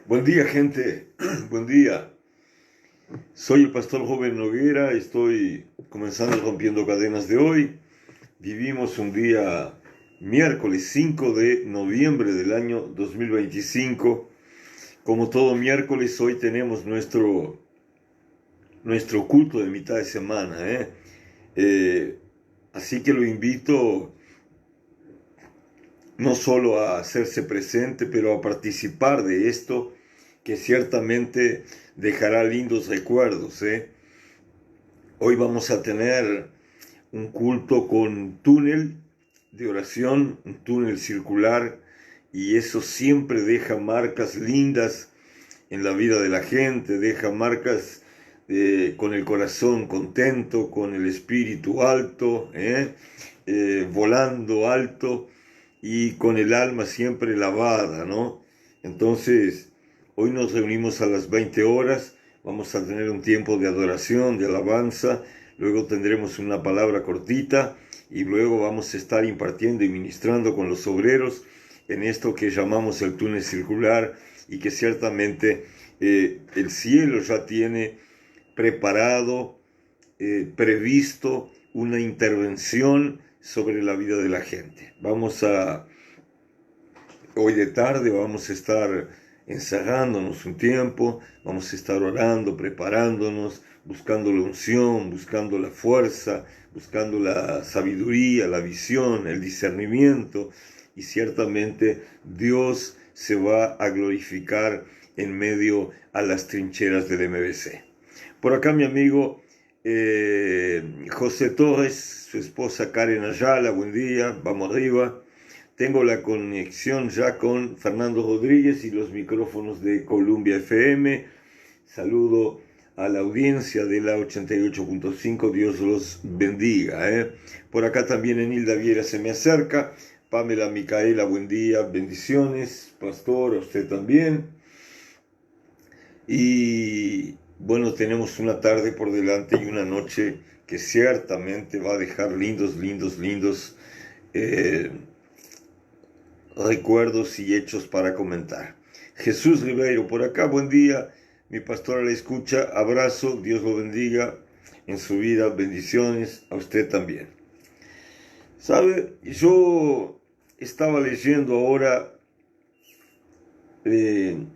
Buen día, gente. Buen día. Soy el pastor Joven Noguera. Estoy comenzando Rompiendo Cadenas de hoy. Vivimos un día miércoles 5 de noviembre del año 2025. Como todo miércoles, hoy tenemos nuestro culto de mitad de semana. Así que lo invito no solo a hacerse presente, pero a participar de esto, que ciertamente dejará lindos recuerdos. Hoy vamos a tener un culto con túnel de oración, un túnel circular, y eso siempre deja marcas lindas en la vida de la gente, deja marcas con el corazón contento, con el espíritu alto, volando alto y con el alma siempre lavada, ¿no? Entonces, hoy nos reunimos a las 20 horas, vamos a tener un tiempo de adoración, de alabanza, luego tendremos una palabra cortita y luego vamos a estar impartiendo y ministrando con los obreros en esto que llamamos el túnel circular y que ciertamente el cielo ya tiene preparado, previsto una intervención sobre la vida de la gente. Hoy de tarde vamos a estar encerrándonos un tiempo, vamos a estar orando, preparándonos, buscando la unción, buscando la fuerza, buscando la sabiduría, la visión, el discernimiento, y ciertamente Dios se va a glorificar en medio a las trincheras del MBC. Por acá mi amigo José Torres, su esposa Karen Ayala, buen día, vamos arriba. Tengo la conexión ya con Fernando Rodríguez y los micrófonos de Columbia FM. Saludo a la audiencia de la 88.5, Dios los bendiga. Por acá también Enilda Viera se me acerca. Pamela Micaela, buen día, bendiciones. Pastor, a usted también. Y bueno, tenemos una tarde por delante y una noche que ciertamente va a dejar lindos recuerdos y hechos para comentar. Jesús Ribeiro por acá, buen día, mi pastor a la escucha, abrazo, Dios lo bendiga en su vida, bendiciones a usted también. ¿Sabe? Yo estaba leyendo ahora el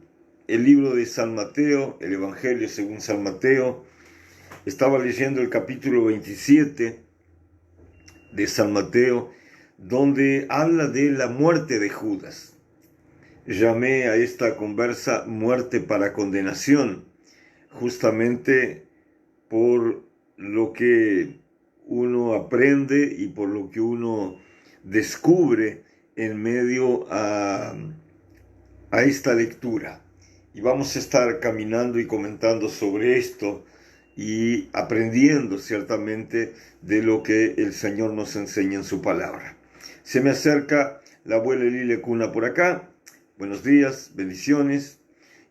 libro de San Mateo, el Evangelio según San Mateo. Estaba leyendo el capítulo 27 de San Mateo, donde habla de la muerte de Judas. Llamé a esta conversa muerte para condenación, justamente por lo que uno aprende y por lo que uno descubre en medio a esta lectura. Y vamos a estar caminando y comentando sobre esto y aprendiendo ciertamente de lo que el Señor nos enseña en su palabra. Se me acerca la abuela Lile Cuna por acá. Buenos días, bendiciones.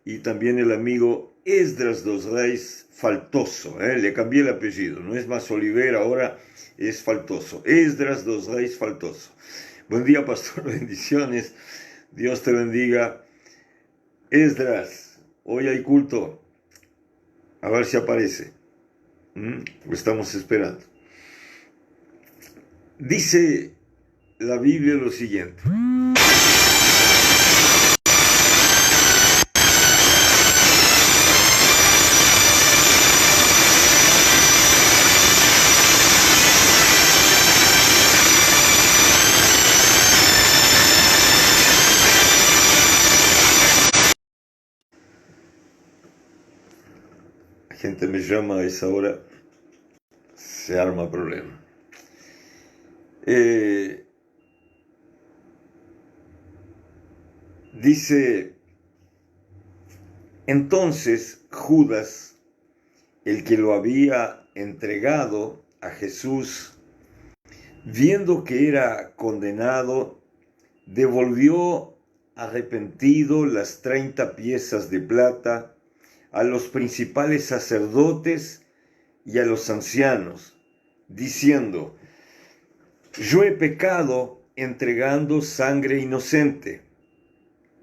Y también el amigo Esdras dos Reis Faltoso. Le cambié el apellido, no es más Olivera, ahora es Faltoso. Esdras dos Reis Faltoso. Buen día, pastor, bendiciones. Dios te bendiga. Esdras, hoy hay culto. A ver si aparece. Lo estamos esperando. Dice la Biblia lo siguiente. La gente me llama a esa hora, se arma problema. Dice, entonces Judas, el que lo había entregado a Jesús, viendo que era condenado, devolvió arrepentido las 30 piezas de plata a los principales sacerdotes y a los ancianos, diciendo, yo he pecado entregando sangre inocente.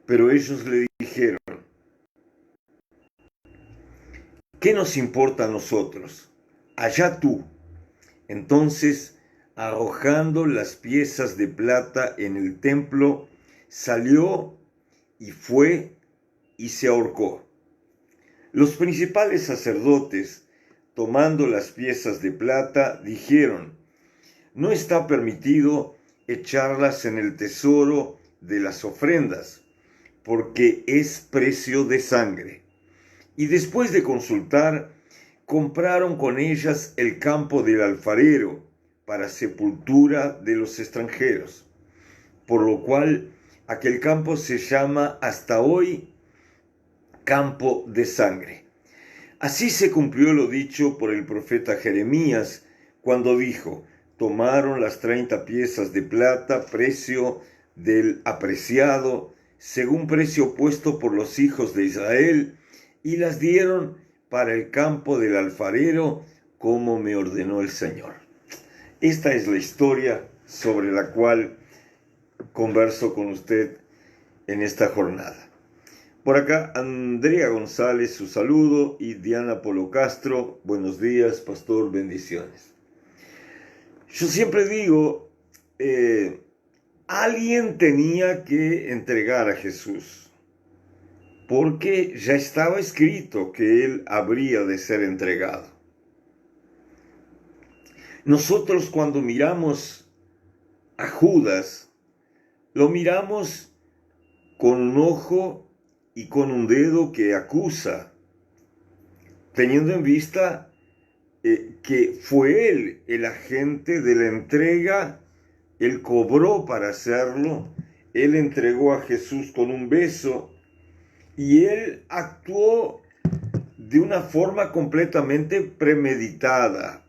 Pero ellos le dijeron, ¿qué nos importa a nosotros? Allá tú. Entonces, arrojando las piezas de plata en el templo, salió y fue y se ahorcó. Los principales sacerdotes, tomando las piezas de plata, dijeron, no está permitido echarlas en el tesoro de las ofrendas, porque es precio de sangre. Y después de consultar, compraron con ellas el campo del alfarero para sepultura de los extranjeros, por lo cual aquel campo se llama hasta hoy campo de sangre. Así se cumplió lo dicho por el profeta Jeremías, cuando dijo, tomaron las 30 piezas de plata, precio del apreciado, según precio puesto por los hijos de Israel, y las dieron para el campo del alfarero, como me ordenó el Señor. Esta es la historia sobre la cual converso con usted en esta jornada. Por acá, Andrea González, su saludo, y Diana Polo Castro, buenos días, pastor, bendiciones. Yo siempre digo, alguien tenía que entregar a Jesús, porque ya estaba escrito que él habría de ser entregado. Nosotros cuando miramos a Judas, lo miramos con un ojo y con un dedo que acusa, teniendo en vista que fue él el agente de la entrega. Él cobró para hacerlo, él entregó a Jesús con un beso y él actuó de una forma completamente premeditada.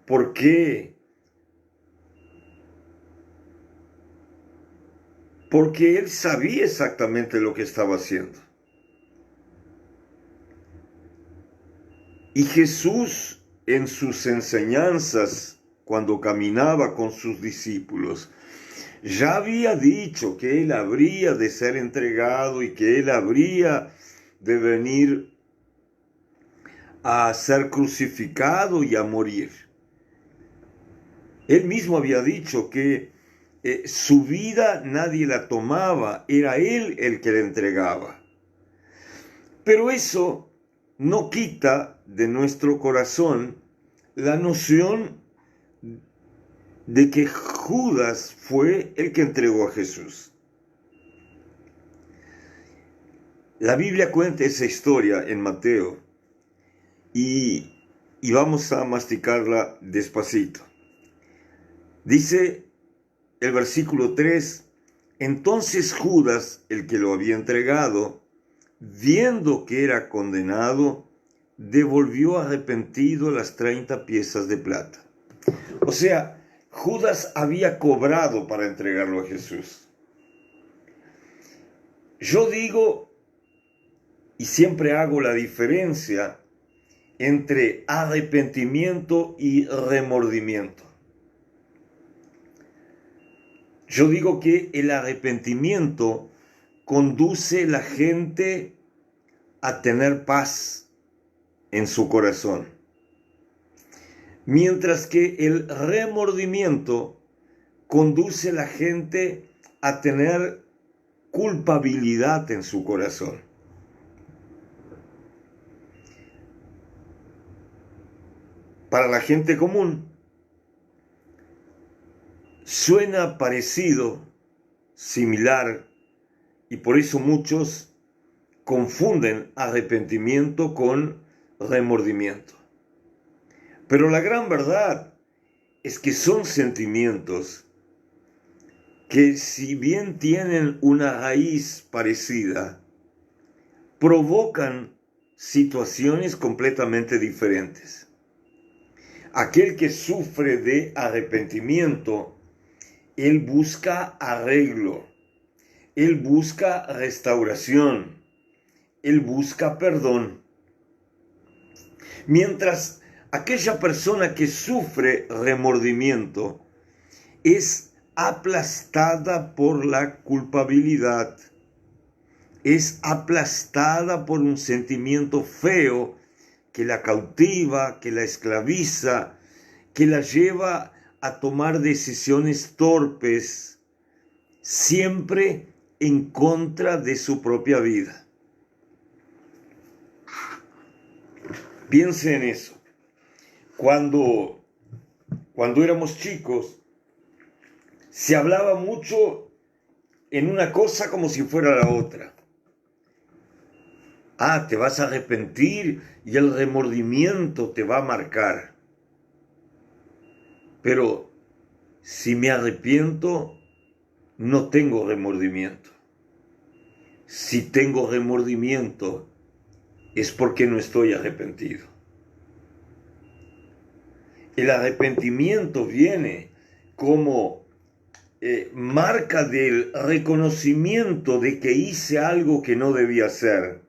¿Por qué? Porque él sabía exactamente lo que estaba haciendo. Y Jesús, en sus enseñanzas, cuando caminaba con sus discípulos, ya había dicho que él habría de ser entregado y que él habría de venir a ser crucificado y a morir. Él mismo había dicho que su vida nadie la tomaba, era él el que la entregaba. Pero eso no quita de nuestro corazón la noción de que Judas fue el que entregó a Jesús. La Biblia cuenta esa historia en Mateo y vamos a masticarla despacito. Dice el versículo 3, entonces Judas, el que lo había entregado, viendo que era condenado, devolvió arrepentido las 30 piezas de plata. O sea, Judas había cobrado para entregarlo a Jesús. Yo digo, y siempre hago la diferencia entre arrepentimiento y remordimiento. Yo digo que el arrepentimiento conduce a la gente a tener paz en su corazón. Mientras que el remordimiento conduce a la gente a tener culpabilidad en su corazón. Para la gente común, suena parecido, similar, y por eso muchos confunden arrepentimiento con remordimiento. Pero la gran verdad es que son sentimientos que, si bien tienen una raíz parecida, provocan situaciones completamente diferentes. Aquel que sufre de arrepentimiento, él busca arreglo, él busca restauración, él busca perdón. Mientras aquella persona que sufre remordimiento es aplastada por la culpabilidad, es aplastada por un sentimiento feo que la cautiva, que la esclaviza, que la lleva a tomar decisiones torpes, siempre en contra de su propia vida. Piense en eso. Cuando éramos chicos, se hablaba mucho en una cosa como si fuera la otra. Ah, te vas a arrepentir y el remordimiento te va a marcar. Pero si me arrepiento, no tengo remordimiento. Si tengo remordimiento, es porque no estoy arrepentido. El arrepentimiento viene como marca del reconocimiento de que hice algo que no debía hacer,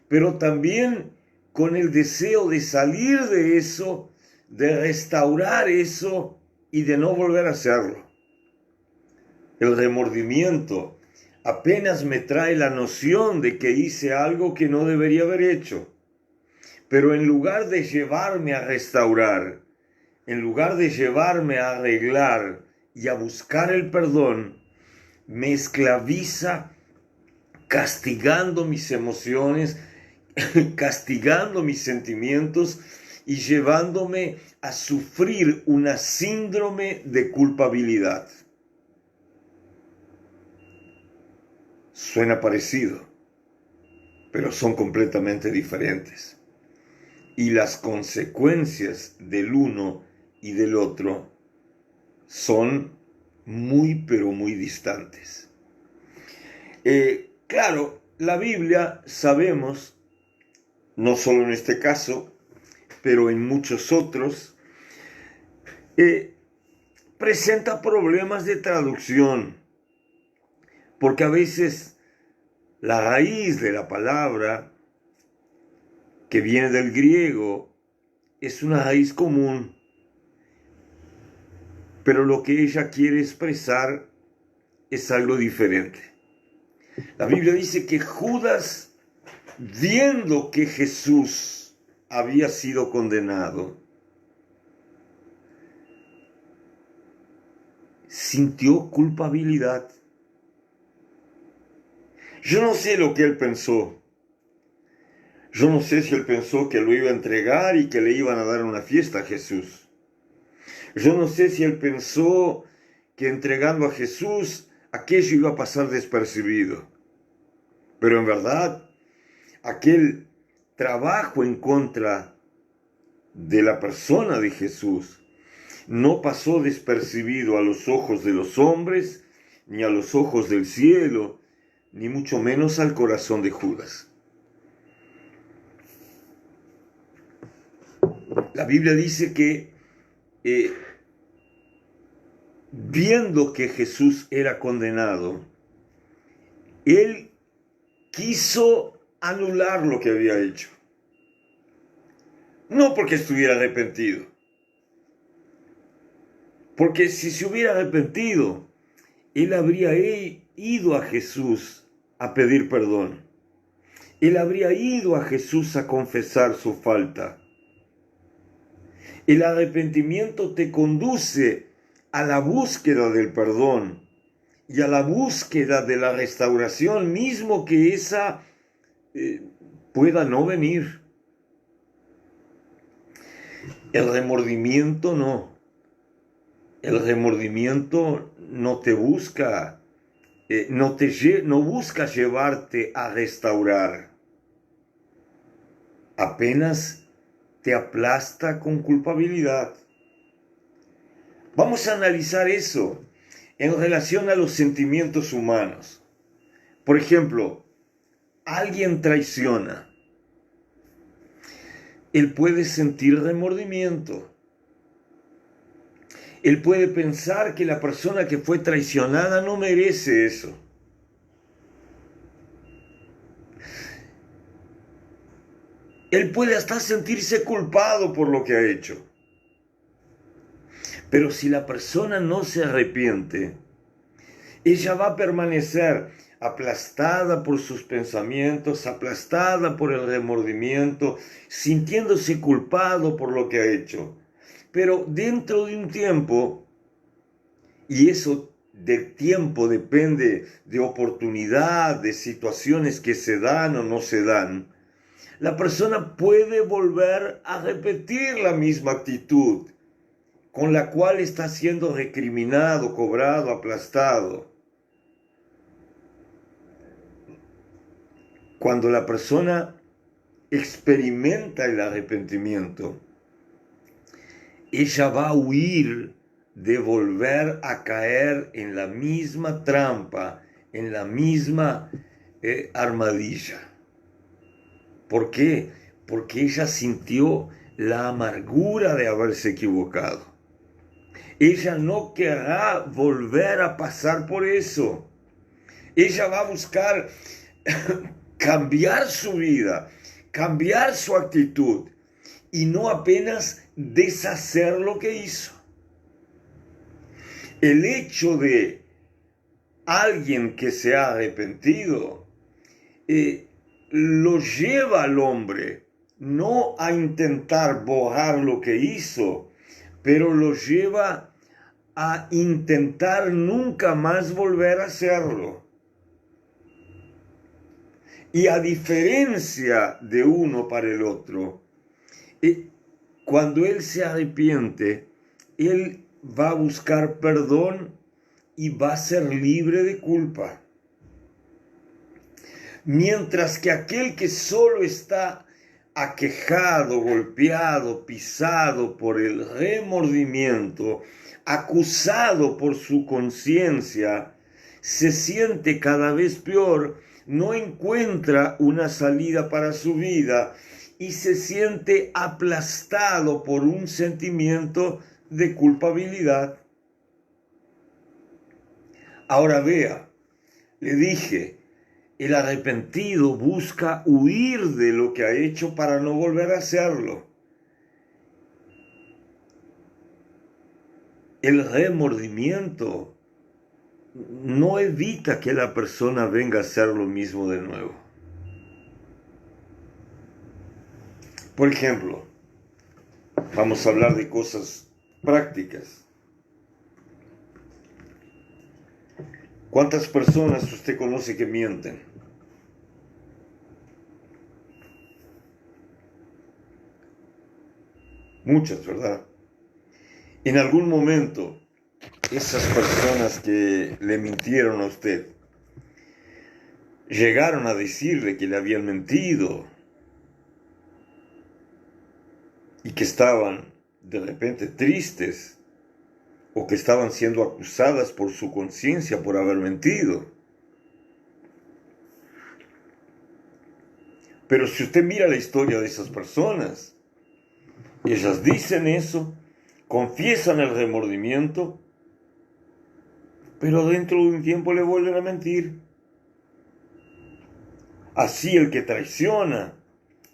pero también con el deseo de salir de eso, de restaurar eso y de no volver a hacerlo. El remordimiento apenas me trae la noción de que hice algo que no debería haber hecho, pero en lugar de llevarme a restaurar, en lugar de llevarme a arreglar y a buscar el perdón, me esclaviza castigando mis emociones, castigando mis sentimientos y llevándome a sufrir una síndrome de culpabilidad. Suena parecido, pero son completamente diferentes. Y las consecuencias del uno y del otro son muy, pero muy distantes. Claro, la Biblia, sabemos, no solo en este caso, pero en muchos otros, presenta problemas de traducción, porque a veces la raíz de la palabra, que viene del griego, es una raíz común, pero lo que ella quiere expresar es algo diferente. La Biblia dice que Judas, viendo que Jesús había sido condenado, sintió culpabilidad. Yo no sé lo que él pensó. Yo no sé si él pensó que lo iba a entregar y que le iban a dar una fiesta a Jesús. Yo no sé si él pensó que entregando a Jesús aquello iba a pasar despercibido. Pero en verdad, aquel trabajo en contra de la persona de Jesús no pasó despercibido a los ojos de los hombres, ni a los ojos del cielo, ni mucho menos al corazón de Judas. La Biblia dice que viendo que Jesús era condenado, él quiso anular lo que había hecho. No porque estuviera arrepentido, porque si se hubiera arrepentido, él habría ido a Jesús a pedir perdón. él habría ido a Jesús a confesar su falta. El arrepentimiento te conduce a la búsqueda del perdón y a la búsqueda de la restauración, mismo que esa pueda no venir. El remordimiento no. El remordimiento no te busca, no busca llevarte a restaurar. Apenas te aplasta con culpabilidad. Vamos a analizar eso en relación a los sentimientos humanos. Por ejemplo, alguien traiciona. Él puede sentir remordimiento. Él puede pensar que la persona que fue traicionada no merece eso. Él puede hasta sentirse culpado por lo que ha hecho. Pero si la persona no se arrepiente, ella va a permanecer aplastada por sus pensamientos, aplastada por el remordimiento, sintiéndose culpado por lo que ha hecho. Pero dentro de un tiempo, y eso del tiempo depende de oportunidad, de situaciones que se dan o no se dan, la persona puede volver a repetir la misma actitud con la cual está siendo recriminado, cobrado, aplastado. Cuando la persona experimenta el arrepentimiento, ella va a huir de volver a caer en la misma trampa, en la misma armadilla. ¿Por qué? Porque ella sintió la amargura de haberse equivocado. Ella no querrá volver a pasar por eso. Ella va a buscar cambiar su vida, cambiar su actitud y no apenas deshacer lo que hizo. El hecho de alguien que se ha arrepentido lo lleva al hombre no a intentar borrar lo que hizo, pero lo lleva a intentar nunca más volver a hacerlo. Y a diferencia de uno para el otro, cuando él se arrepiente, él va a buscar perdón y va a ser libre de culpa. Mientras que aquel que solo está aquejado, golpeado, pisado por el remordimiento, acusado por su conciencia, se siente cada vez peor, no encuentra una salida para su vida y se siente aplastado por un sentimiento de culpabilidad. Ahora vea, le dije, el arrepentido busca huir de lo que ha hecho para no volver a hacerlo. El remordimiento no evita que la persona venga a hacer lo mismo de nuevo. Por ejemplo, vamos a hablar de cosas prácticas. ¿Cuántas personas usted conoce que mienten? Muchas, ¿verdad? En algún momento, esas personas que le mintieron a usted llegaron a decirle que le habían mentido y que estaban de repente tristes o que estaban siendo acusadas por su conciencia por haber mentido. Pero si usted mira la historia de esas personas, ellas dicen eso, confiesan el remordimiento, pero dentro de un tiempo le vuelven a mentir. Así el que traiciona,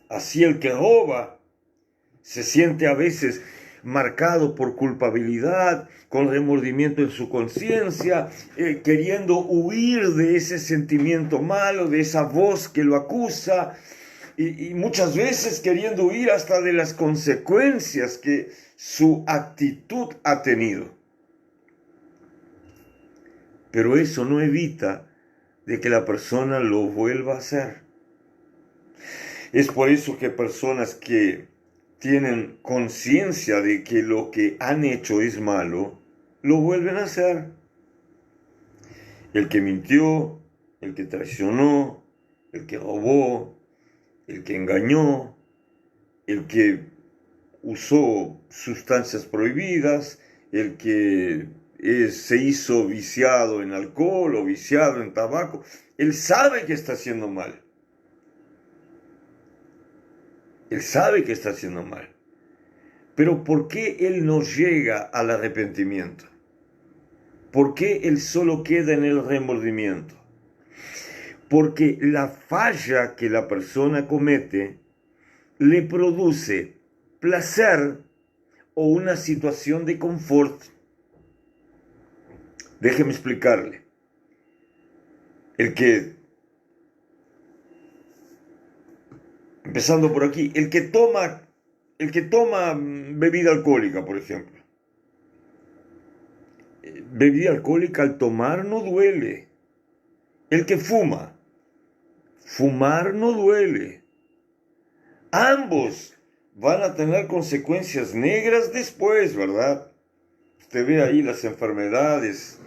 así el que roba, se siente a veces marcado por culpabilidad, con remordimiento en su conciencia, queriendo huir de ese sentimiento malo, de esa voz que lo acusa, y muchas veces queriendo huir hasta de las consecuencias que su actitud ha tenido. Pero eso no evita de que la persona lo vuelva a hacer. Es por eso que personas que tienen conciencia de que lo que han hecho es malo, lo vuelven a hacer. El que mintió, el que traicionó, el que robó, el que engañó, el que usó sustancias prohibidas, el que se hizo viciado en alcohol o viciado en tabaco, él sabe que está haciendo mal. Él sabe que está haciendo mal. Pero ¿por qué él no llega al arrepentimiento? ¿Por qué él solo queda en el remordimiento? Porque la falla que la persona comete le produce placer o una situación de confort. Déjeme explicarle. Empezando por aquí, el que toma bebida alcohólica, por ejemplo. Bebida alcohólica al tomar no duele. El que fuma, fumar no duele. Ambos van a tener consecuencias negras después, ¿verdad? Usted ve ahí las enfermedades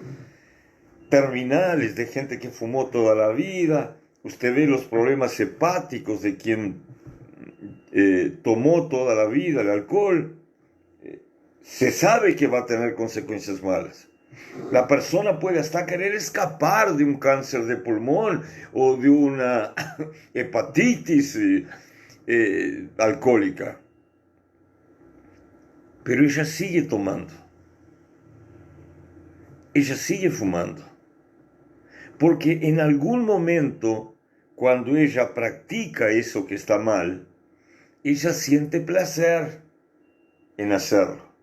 terminales de gente que fumó toda la vida. Usted ve los problemas hepáticos de quien tomó toda la vida el alcohol. Se sabe que va a tener consecuencias malas. La persona puede hasta querer escapar de un cáncer de pulmón o de una hepatitis alcohólica. Pero ella sigue tomando. Ella sigue fumando. Porque en algún momento, cuando ella practica eso que está mal, ella siente placer en hacerlo.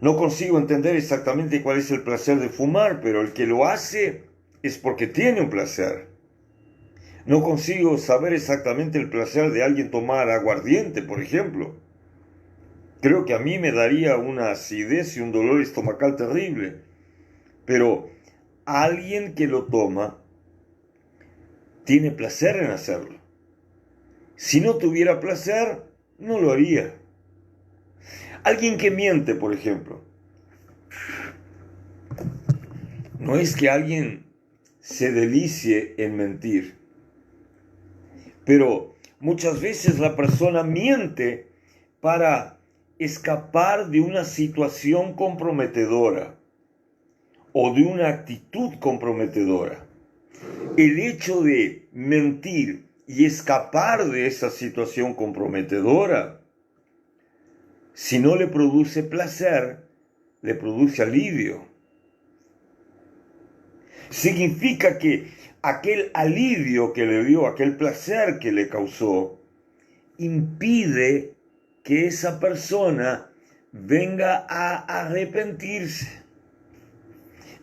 No consigo entender exactamente cuál es el placer de fumar, pero el que lo hace es porque tiene un placer. No consigo saber exactamente el placer de alguien tomar aguardiente, por ejemplo. Creo que a mí me daría una acidez y un dolor estomacal terrible. Pero alguien que lo toma tiene placer en hacerlo. Si no tuviera placer, no lo haría. Alguien que miente, por ejemplo. No es que alguien se delicie en mentir, pero muchas veces la persona miente para escapar de una situación comprometedora o de una actitud comprometedora. El hecho de mentir y escapar de esa situación comprometedora, si no le produce placer, le produce alivio. Significa que aquel alivio que le dio, aquel placer que le causó, impide que esa persona venga a arrepentirse.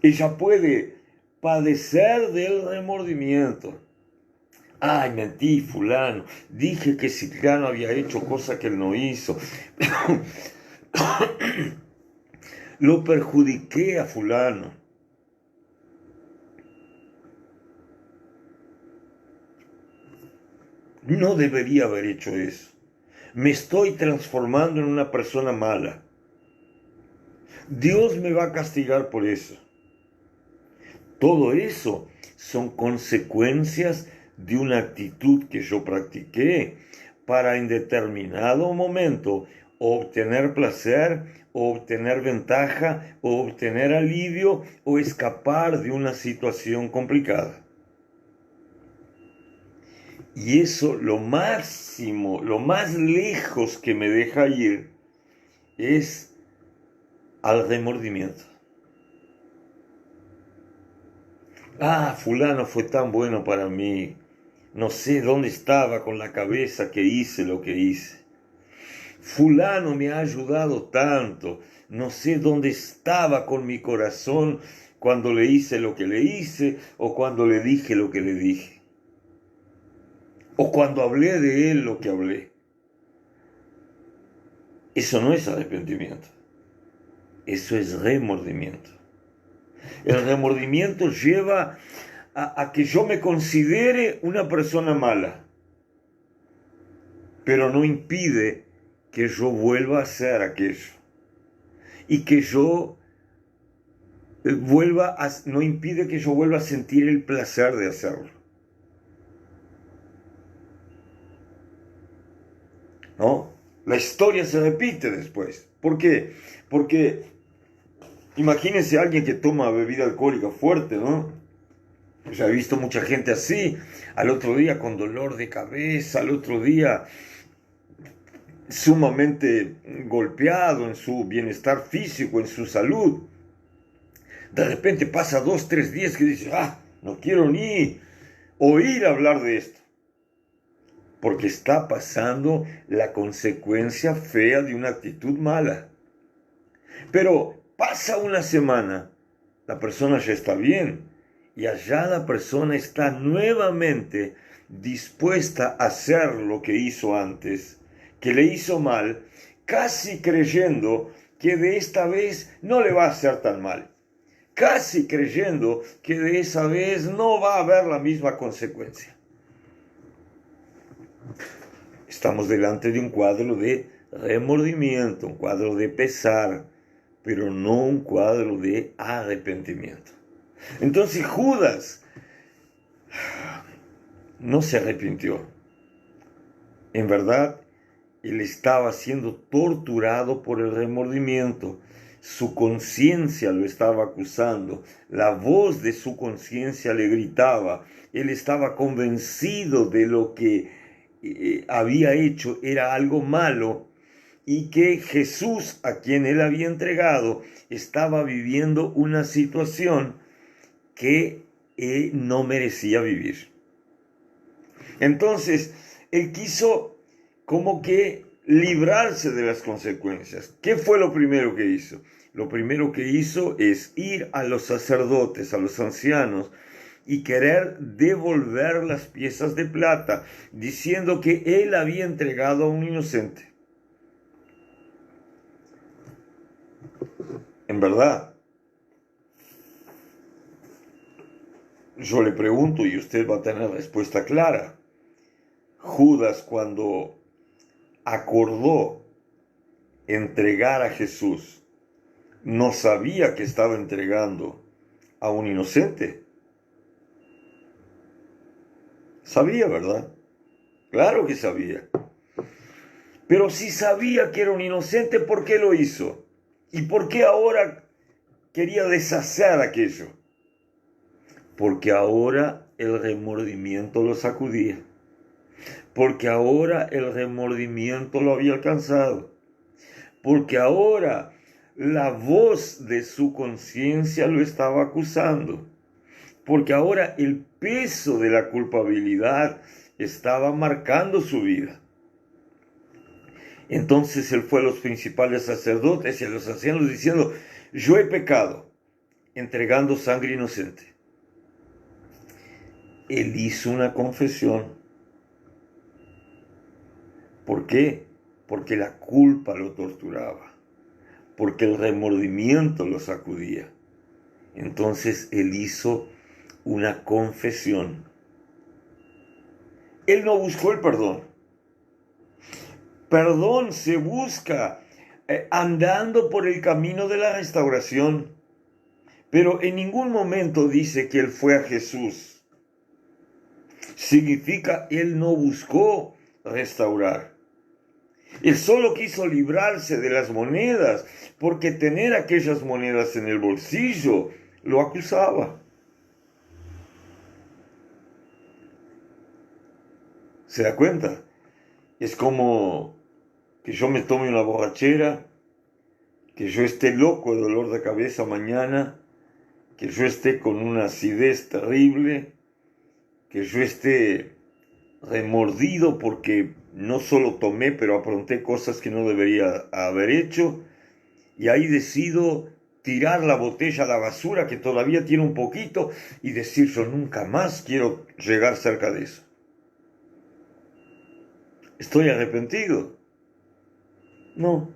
Ella puede padecer del remordimiento. Ay, mentí, fulano. Dije que Ciclano había hecho cosas que él no hizo. Lo perjudiqué a fulano. No debería haber hecho eso. Me estoy transformando en una persona mala. Dios me va a castigar por eso. Todo eso son consecuencias de una actitud que yo practiqué para en determinado momento obtener placer, o obtener ventaja, o obtener alivio, o escapar de una situación complicada. Y eso, lo máximo, lo más lejos que me deja ir es al remordimiento. Ah, fulano fue tan bueno para mí. No sé dónde estaba con la cabeza que hice lo que hice. Fulano me ha ayudado tanto. No sé dónde estaba con mi corazón cuando le hice lo que le hice o cuando le dije lo que le dije. O cuando hablé de él lo que hablé. Eso no es arrepentimiento. Eso es remordimiento. El remordimiento lleva a que yo me considere una persona mala, pero no impide que yo vuelva a hacer aquello. Y que yo no impide que yo vuelva a sentir el placer de hacerlo. ¿No? La historia se repite después. ¿Por qué? Porque imagínense a alguien que toma bebida alcohólica fuerte, ¿no? Ya he visto mucha gente así, al otro día con dolor de cabeza, al otro día sumamente golpeado en su bienestar físico, en su salud. De repente pasa 2, 3 días que dice, no quiero ni oír hablar de esto. Porque está pasando la consecuencia fea de una actitud mala. Pero pasa una semana, la persona ya está bien, y allá la persona está nuevamente dispuesta a hacer lo que hizo antes, que le hizo mal, casi creyendo que de esta vez no le va a hacer tan mal, casi creyendo que de esa vez no va a haber la misma consecuencia. Estamos delante de un cuadro de remordimiento, un cuadro de pesar, pero no un cuadro de arrepentimiento. Entonces Judas no se arrepintió. En verdad, él estaba siendo torturado por el remordimiento. Su conciencia lo estaba acusando. La voz de su conciencia le gritaba. Él estaba convencido de lo que había hecho era algo malo y que Jesús, a quien él había entregado, estaba viviendo una situación que no merecía vivir. Entonces, él quiso como que librarse de las consecuencias. ¿Qué fue lo primero que hizo? Lo primero que hizo es ir a los sacerdotes, a los ancianos, y querer devolver las piezas de plata, diciendo que él había entregado a un inocente. En verdad, yo le pregunto y usted va a tener respuesta clara. Judas, cuando acordó entregar a Jesús, no sabía que estaba entregando a un inocente. Sabía, ¿verdad? Claro que sabía. Pero si sabía que era un inocente, ¿por qué lo hizo? ¿Y por qué ahora quería deshacer aquello? Porque ahora el remordimiento lo sacudía. Porque ahora el remordimiento lo había alcanzado. Porque ahora la voz de su conciencia lo estaba acusando. Porque ahora el peso de la culpabilidad estaba marcando su vida. Entonces él fue a los principales sacerdotes y a los ancianos diciendo, yo he pecado, entregando sangre inocente. Él hizo una confesión. ¿Por qué? Porque la culpa lo torturaba, porque el remordimiento lo sacudía. Entonces él hizo una confesión. Él no buscó el perdón. Perdón se busca andando por el camino de la restauración, pero en ningún momento dice que él fue a Jesús. Significa él no buscó restaurar. Él solo quiso librarse de las monedas, porque tener aquellas monedas en el bolsillo lo acusaba. ¿Se da cuenta? Es como que yo me tome una borrachera, que yo esté loco de dolor de cabeza mañana, que yo esté con una acidez terrible, que yo esté remordido porque no solo tomé, pero apronté cosas que no debería haber hecho, y ahí decido tirar la botella a la basura que todavía tiene un poquito y decir, yo nunca más quiero llegar cerca de eso. ¿Estoy arrepentido? No.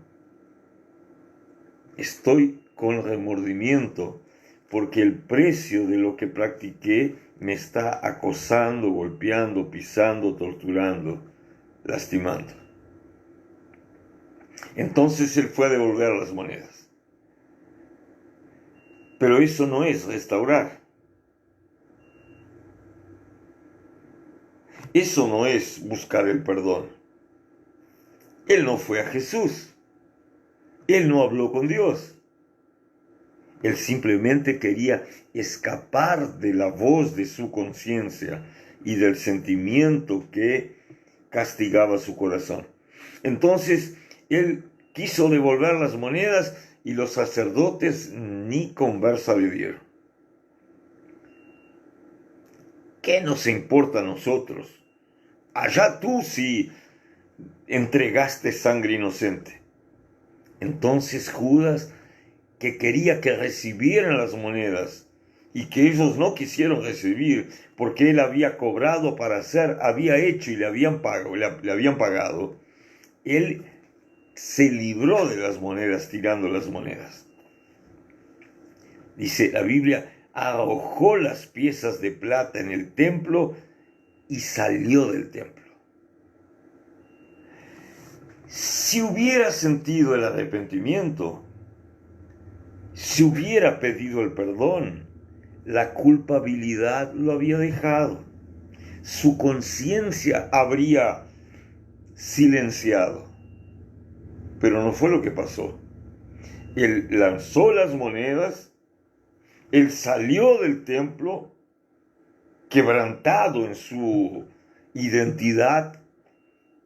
Estoy con remordimiento porque el precio de lo que practiqué me está acosando, golpeando, pisando, torturando, lastimando. Entonces él fue a devolver las monedas. Pero eso no es restaurar. Eso no es buscar el perdón. Él no fue a Jesús. Él no habló con Dios. Él simplemente quería escapar de la voz de su conciencia y del sentimiento que castigaba su corazón. Entonces, él quiso devolver las monedas y los sacerdotes ni conversa le dieron. ¿Qué nos importa a nosotros? Allá tú si entregaste sangre inocente. Entonces Judas, que quería que recibieran las monedas y que ellos no quisieron recibir porque él había cobrado para hacer, había hecho y le habían pagado, él se libró de las monedas tirando las monedas. Dice la Biblia, arrojó las piezas de plata en el templo y salió del templo. Si hubiera sentido el arrepentimiento, si hubiera pedido el perdón, la culpabilidad lo había dejado. Su conciencia habría silenciado. Pero no fue lo que pasó. Él lanzó las monedas, él salió del templo quebrantado en su identidad,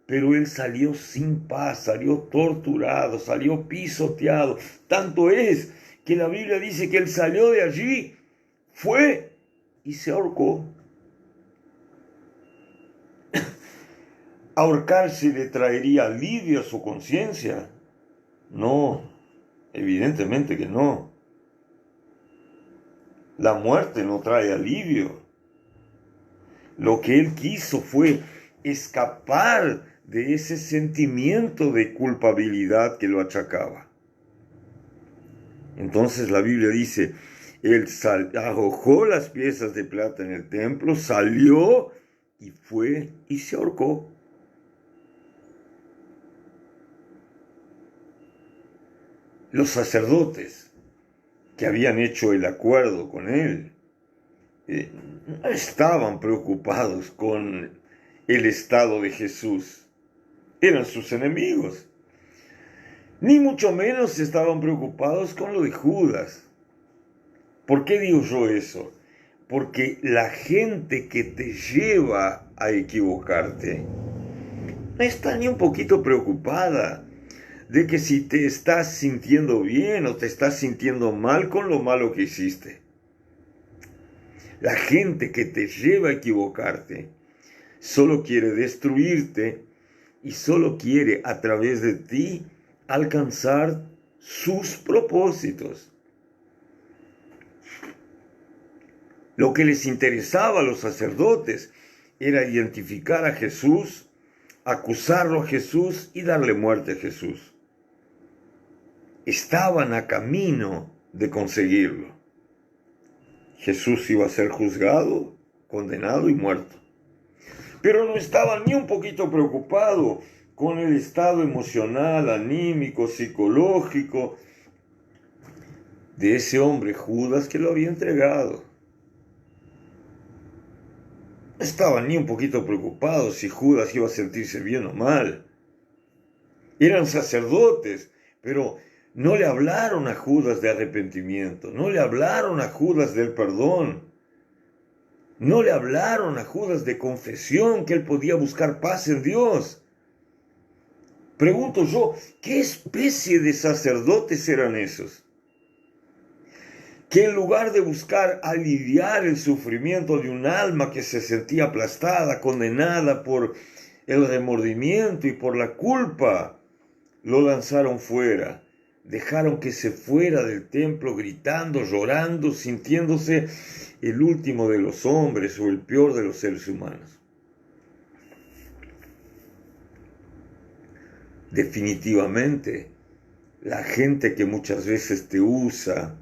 pero él salió sin paz, salió torturado, salió pisoteado. Tanto es que la Biblia dice que él salió de allí, fue y se ahorcó. ¿Ahorcarse le traería alivio a su conciencia? No, evidentemente que no. La muerte no trae alivio. Lo que él quiso fue escapar de ese sentimiento de culpabilidad que lo achacaba. Entonces la Biblia dice, él arrojó las piezas de plata en el templo, salió y fue y se ahorcó. Los sacerdotes que habían hecho el acuerdo con él no estaban preocupados con el estado de Jesús. Eran sus enemigos. Ni mucho menos estaban preocupados con lo de Judas. ¿Por qué digo yo eso? Porque la gente que te lleva a equivocarte no está ni un poquito preocupada de que si te estás sintiendo bien o te estás sintiendo mal con lo malo que hiciste. La gente que te lleva a equivocarte solo quiere destruirte y solo quiere a través de ti alcanzar sus propósitos. Lo que les interesaba a los sacerdotes era identificar a Jesús, acusarlo a Jesús y darle muerte a Jesús. Estaban a camino de conseguirlo. Jesús iba a ser juzgado, condenado y muerto. Pero no estaba ni un poquito preocupado con el estado emocional, anímico, psicológico de ese hombre Judas que lo había entregado. No estaban ni un poquito preocupados si Judas iba a sentirse bien o mal. Eran sacerdotes, pero no le hablaron a Judas de arrepentimiento, no le hablaron a Judas del perdón, no le hablaron a Judas de confesión, que él podía buscar paz en Dios. Pregunto yo, ¿qué especie de sacerdotes eran esos? Que en lugar de buscar aliviar el sufrimiento de un alma que se sentía aplastada, condenada por el remordimiento y por la culpa lo lanzaron fuera. Dejaron que se fuera del templo gritando, llorando, sintiéndose el último de los hombres o el peor de los seres humanos. Definitivamente, la gente que muchas veces te usa,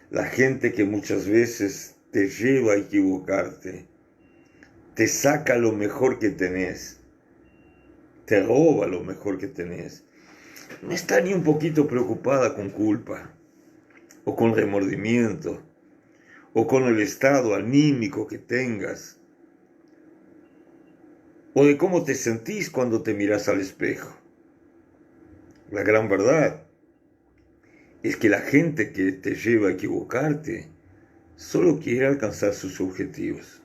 la gente que muchas veces te lleva a equivocarte, te saca lo mejor que tenés, te roba lo mejor que tenés, no está ni un poquito preocupada con culpa, o con remordimiento, o con el estado anímico que tengas, o de cómo te sentís cuando te miras al espejo. La gran verdad es que la gente que te lleva a equivocarte solo quiere alcanzar sus objetivos.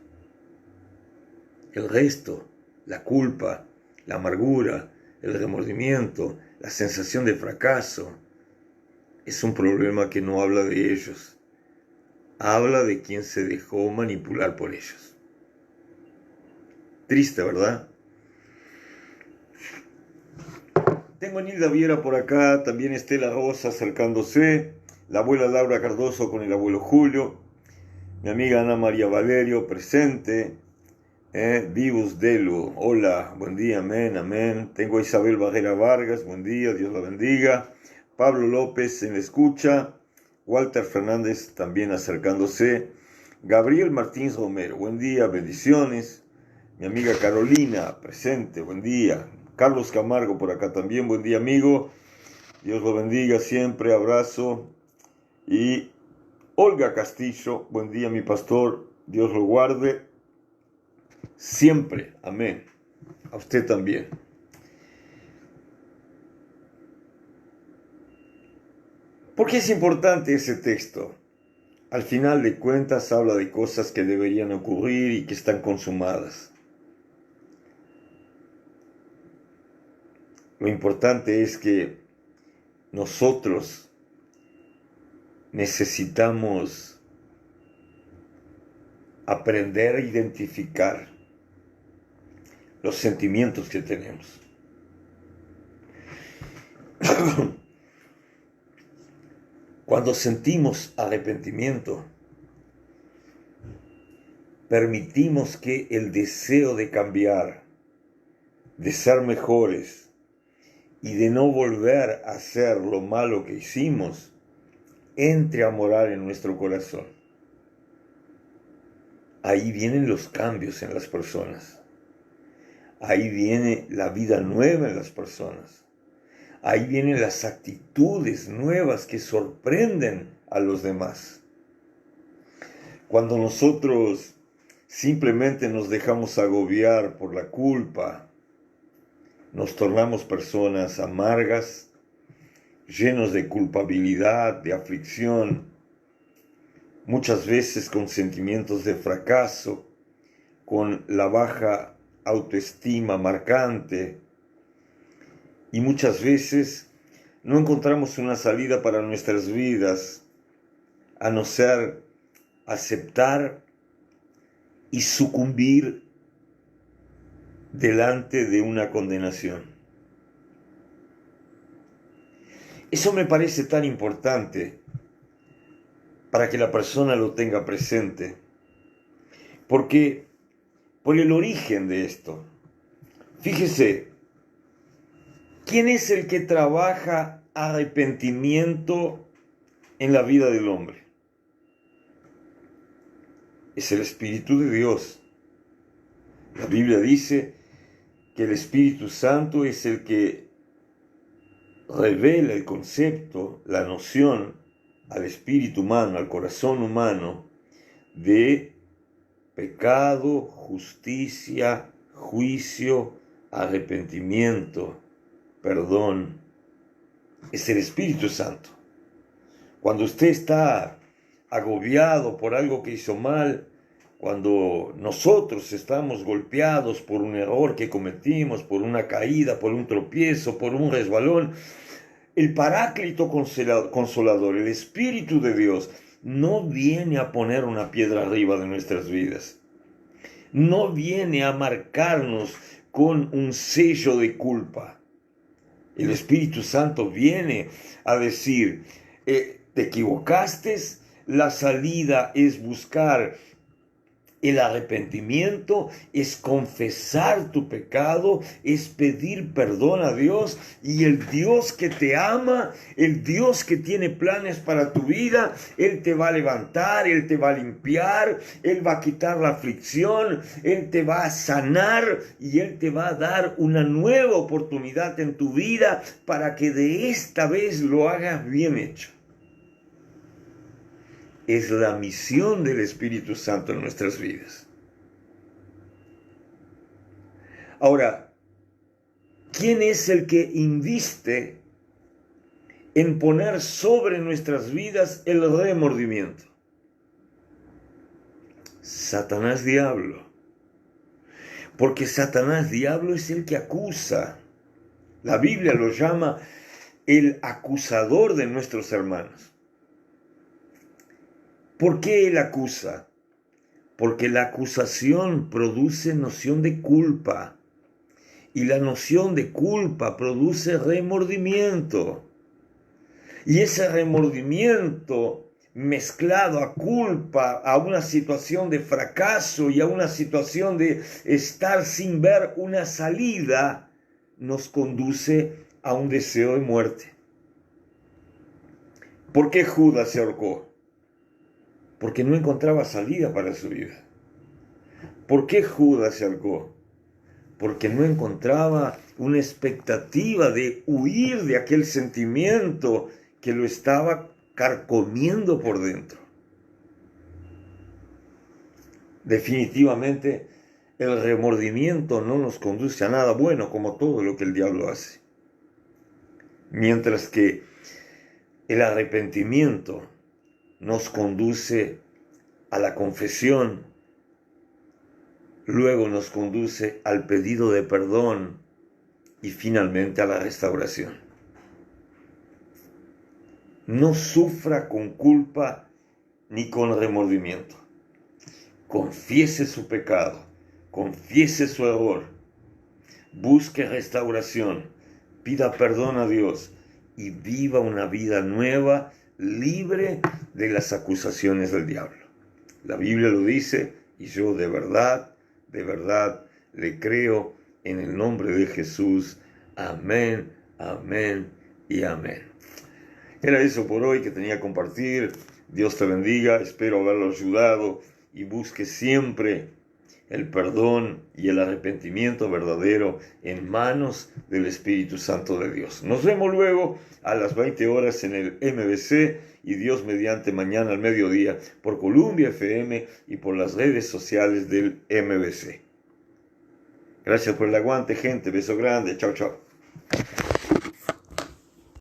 El resto, la culpa, la amargura, el remordimiento, la sensación de fracaso, es un problema que no habla de ellos. Habla de quien se dejó manipular por ellos. Triste, ¿verdad? Tengo a Nilda Viera por acá, también Estela Rosa acercándose, la abuela Laura Cardoso con el abuelo Julio, mi amiga Ana María Valerio presente, Vivus Delu, hola, buen día, amén, amén. Tengo a Isabel Barrera Vargas, buen día, Dios la bendiga. Pablo López en la escucha, Walter Fernández también acercándose, Gabriel Martínez Romero, buen día, bendiciones. Mi amiga Carolina presente, buen día. Carlos Camargo por acá también, buen día amigo, Dios lo bendiga siempre, abrazo. Y Olga Castillo, buen día mi pastor, Dios lo guarde siempre, amén, a usted también. ¿Por qué es importante ese texto? Al final de cuentas habla de cosas que deberían ocurrir y que están consumadas. Lo importante es que nosotros necesitamos aprender a identificar los sentimientos que tenemos. Cuando sentimos arrepentimiento, permitimos que el deseo de cambiar, de ser mejores, y de no volver a hacer lo malo que hicimos, entre a morar en nuestro corazón. Ahí vienen los cambios en las personas. Ahí viene la vida nueva en las personas. Ahí vienen las actitudes nuevas que sorprenden a los demás. Cuando nosotros simplemente nos dejamos agobiar por la culpa, nos tornamos personas amargas, llenos de culpabilidad, de aflicción, muchas veces con sentimientos de fracaso, con la baja autoestima marcante, y muchas veces no encontramos una salida para nuestras vidas, a no ser aceptar y sucumbir delante de una condenación. Eso me parece tan importante para que la persona lo tenga presente, porque por el origen de esto, fíjese, ¿quién es el que trabaja arrepentimiento en la vida del hombre? Es el Espíritu de Dios. La Biblia dice que el Espíritu Santo es el que revela el concepto, la noción al espíritu humano, al corazón humano, de pecado, justicia, juicio, arrepentimiento, perdón. Es el Espíritu Santo. Cuando usted está agobiado por algo que hizo mal, cuando nosotros estamos golpeados por un error que cometimos, por una caída, por un tropiezo, por un resbalón, el Paráclito Consolador, el Espíritu de Dios, no viene a poner una piedra arriba de nuestras vidas. No viene a marcarnos con un sello de culpa. El Espíritu Santo viene a decir, te equivocaste, la salida es buscar el arrepentimiento, es confesar tu pecado, es pedir perdón a Dios, y el Dios que te ama, el Dios que tiene planes para tu vida, Él te va a levantar, Él te va a limpiar, Él va a quitar la aflicción, Él te va a sanar y Él te va a dar una nueva oportunidad en tu vida para que de esta vez lo hagas bien hecho. Es la misión del Espíritu Santo en nuestras vidas. Ahora, ¿quién es el que inviste en poner sobre nuestras vidas el remordimiento? Satanás diablo. Porque Satanás diablo es el que acusa. La Biblia lo llama el acusador de nuestros hermanos. ¿Por qué él acusa? Porque la acusación produce noción de culpa. Y la noción de culpa produce remordimiento. Y ese remordimiento mezclado a culpa, a una situación de fracaso y a una situación de estar sin ver una salida, nos conduce a un deseo de muerte. ¿Por qué Judas se ahorcó? Porque no encontraba salida para su vida. ¿Por qué Judas se ahorcó? Porque no encontraba una expectativa de huir de aquel sentimiento que lo estaba carcomiendo por dentro. Definitivamente, el remordimiento no nos conduce a nada bueno, como todo lo que el diablo hace. Mientras que el arrepentimiento nos conduce a la confesión, luego nos conduce al pedido de perdón y finalmente a la restauración. No sufra con culpa ni con remordimiento. Confiese su pecado, confiese su error, busque restauración, pida perdón a Dios y viva una vida nueva, libre de las acusaciones del diablo. La Biblia lo dice y yo de verdad le creo en el nombre de Jesús. Amén, amén y amén. Era eso por hoy que tenía que compartir. Dios te bendiga, espero haberlo ayudado y busque siempre el perdón y el arrepentimiento verdadero en manos del Espíritu Santo de Dios. Nos vemos luego a las 20 horas en el MBC y Dios mediante mañana al mediodía por Columbia FM y por las redes sociales del MBC. Gracias por el aguante, gente. Beso grande. Chao, chao.